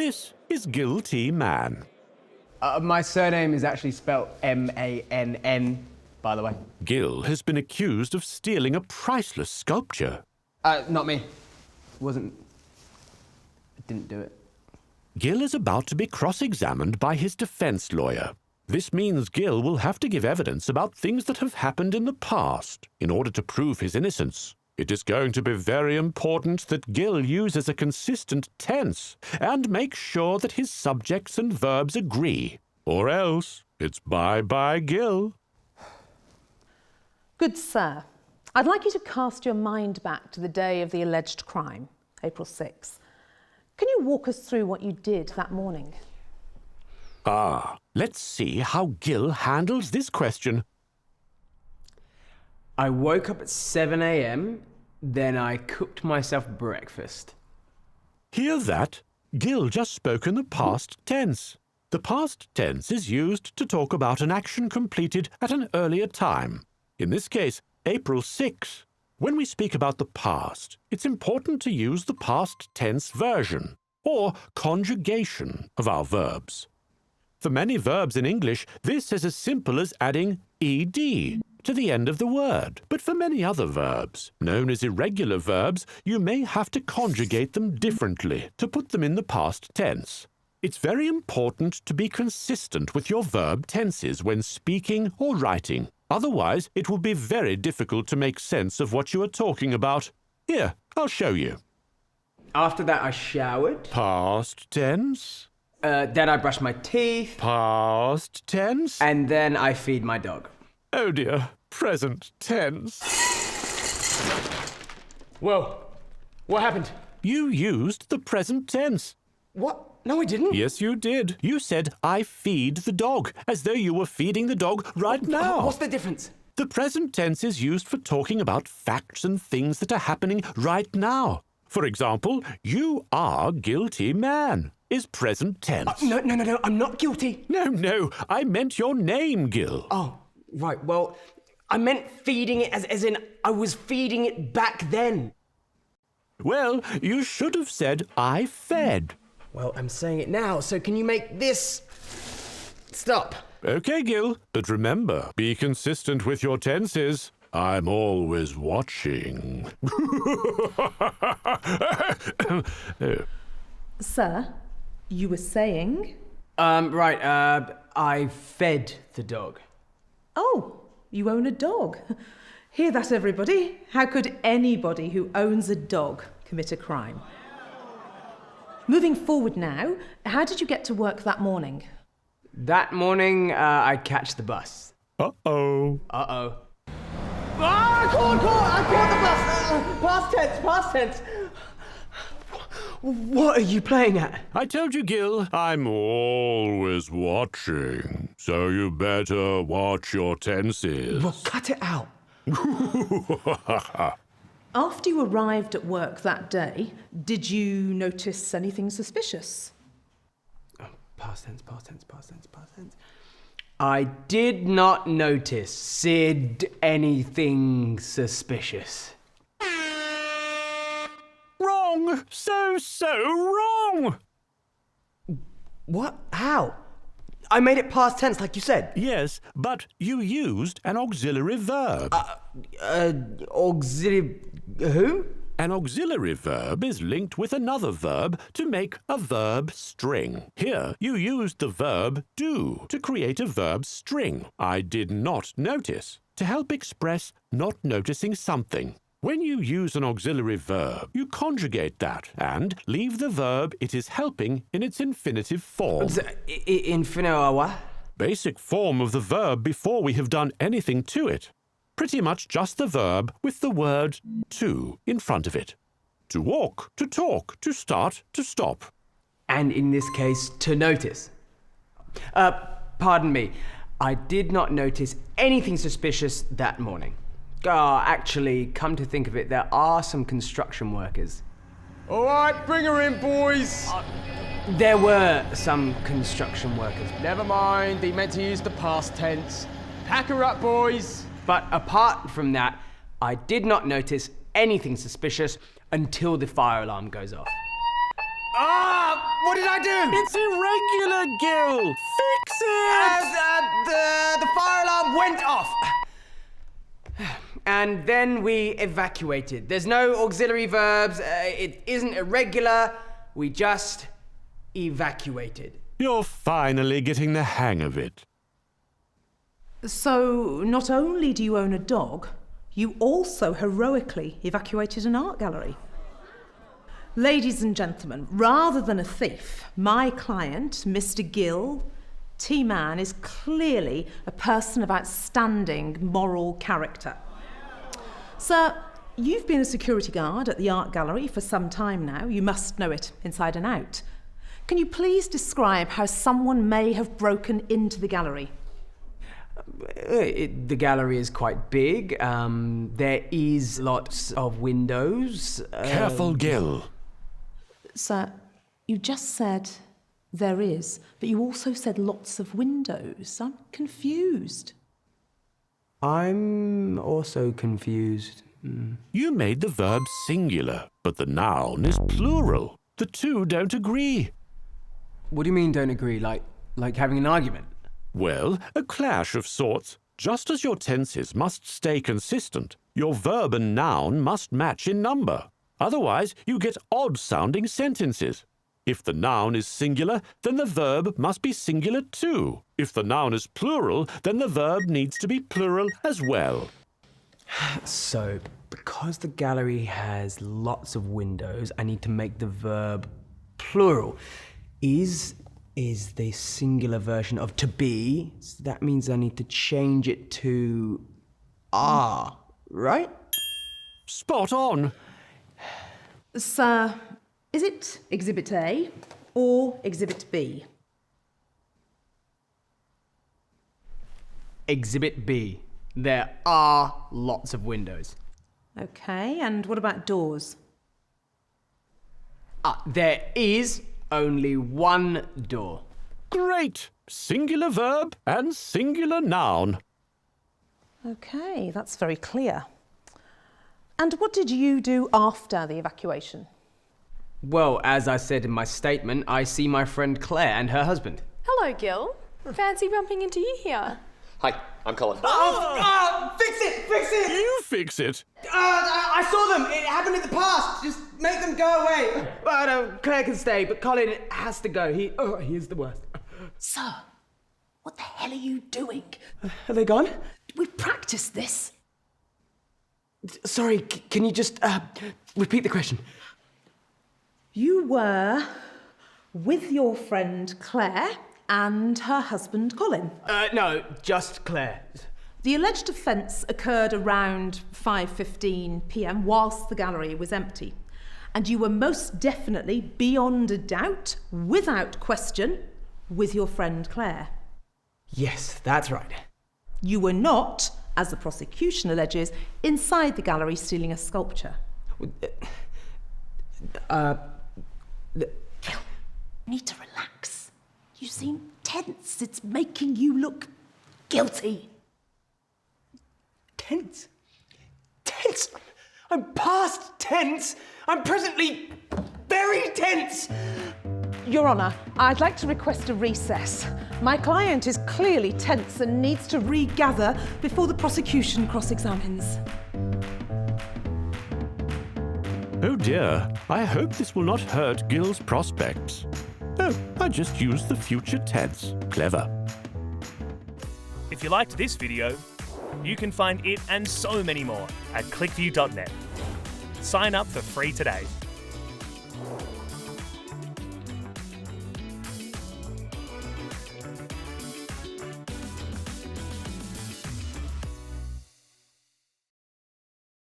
This is Gil T. Mann. My surname is actually spelled M-A-N-N, by the way. Gil has been accused of stealing a priceless sculpture. Not me. I didn't do it. Gil is about to be cross-examined by his defense lawyer. This means Gil will have to give evidence about things that have happened in the past in order to prove his innocence. It is going to be very important that Gil uses a consistent tense and make sure that his subjects and verbs agree. Or else, it's bye-bye Gil. Good sir, I'd like you to cast your mind back to the day of the alleged crime, April 6th. Can you walk us through what you did that morning? Let's see how Gil handles this question. I woke up at 7 a.m., then I cooked myself breakfast. Hear that? Gil just spoke in the past tense. The past tense is used to talk about an action completed at an earlier time. In this case, April 6. When we speak about the past, it's important to use the past tense version, or conjugation, of our verbs. For many verbs in English, this is as simple as adding ed to the end of the word. But for many other verbs, known as irregular verbs, you may have to conjugate them differently to put them in the past tense. It's very important to be consistent with your verb tenses when speaking or writing. Otherwise, it will be very difficult to make sense of what you are talking about. Here, I'll show you. After that, I showered. Past tense. Then I brushed my teeth. Past tense. And then I feed my dog. Oh dear, present tense. Whoa, what happened? You used the present tense. What? No, I didn't. Yes, you did. You said, I feed the dog, as though you were feeding the dog right now. What's the difference? The present tense is used for talking about facts and things that are happening right now. For example, you are Gil T. Mann is present tense. No, I'm not guilty. No, I meant your name, Gil. Oh, right, well, I meant feeding it as in I was feeding it back then. Well, you should have said, I fed. Well, I'm saying it now, so can you make this stop? Okay, Gil, but remember, be consistent with your tenses. I'm always watching. Sir, you were saying? I fed the dog. Oh, you own a dog. Hear that, everybody? How could anybody who owns a dog commit a crime? Moving forward now, how did you get to work that morning? That morning, I catch the bus. Uh-oh. Uh-oh. I caught the bus! Past tense! What are you playing at? I told you, Gil, I'm always watching. So you better watch your tenses. Well, cut it out. After you arrived at work that day, did you notice anything suspicious? Past tense. I did not notice anything suspicious. Wrong! So wrong! What? How? I made it past tense like you said. Yes, but you used an auxiliary verb. Auxiliary... who? An auxiliary verb is linked with another verb to make a verb string. Here, you used the verb do to create a verb string. I did not notice, to help express not noticing something. When you use an auxiliary verb, you conjugate that and leave the verb it is helping in its infinitive form. What? Basic form of the verb before we have done anything to it. Pretty much just the verb with the word to in front of it. To walk, to talk, to start, to stop. And in this case, to notice. Pardon me. I did not notice anything suspicious that morning. Actually, come to think of it, there are some construction workers. All right, bring her in, boys. There were some construction workers. Never mind, he meant to use the past tense. Pack her up, boys. But apart from that, I did not notice anything suspicious until the fire alarm goes off. Ah! What did I do? It's irregular, Gil! Fix it! The fire alarm went off. And then we evacuated. There's no auxiliary verbs. It isn't irregular. We just evacuated. You're finally getting the hang of it. So, not only do you own a dog, you also heroically evacuated an art gallery. Ladies and gentlemen, rather than a thief, my client, Mr. Gil T. Mann, is clearly a person of outstanding moral character. Sir, you've been a security guard at the art gallery for some time now. You must know it inside and out. Can you please describe how someone may have broken into the gallery? The gallery is quite big. There is lots of windows. Careful, Gil. Sir, you just said there is, but you also said lots of windows. I'm confused. I'm also confused. You made the verb singular, but the noun is plural. The two don't agree. What do you mean don't agree? Like having an argument? Well, a clash of sorts. Just as your tenses must stay consistent, your verb and noun must match in number. Otherwise, you get odd-sounding sentences. If the noun is singular, then the verb must be singular too. If the noun is plural, then the verb needs to be plural as well. So, because the gallery has lots of windows, I need to make the verb plural. Is the singular version of to be, so that means I need to change it to are, right? Spot on. Sir, is it Exhibit A or Exhibit B? Exhibit B. There are lots of windows. Okay, and what about doors? There is only one door. Great. Singular verb and singular noun. Okay, that's very clear. And what did you do after the evacuation? Well, as I said in my statement, I see my friend Claire and her husband. Hello, Gil. Fancy bumping into you here. Hi, I'm Colin. Fix it! You fix it. I saw them. It happened in the past. Just make them go away. Claire can stay, but Colin has to go. He is the worst. Sir, what the hell are you doing? Are they gone? We've practiced this. Sorry, can you just repeat the question? You were with your friend Claire and her husband Colin. No, just Claire. The alleged offence occurred around 5:15 p.m. whilst the gallery was empty. And you were most definitely, beyond a doubt, without question, with your friend Claire. Yes, that's right. You were not, as the prosecution alleges, inside the gallery stealing a sculpture. Gil, you need to relax. You seem tense. It's making you look guilty. Tense? I'm past tense. I'm presently very tense. Your Honour, I'd like to request a recess. My client is clearly tense and needs to regather before the prosecution cross-examines. Oh dear, I hope this will not hurt Gil's prospects. Oh, I just used the future tense. Clever. If you liked this video, you can find it and so many more at clickview.net. Sign up for free today.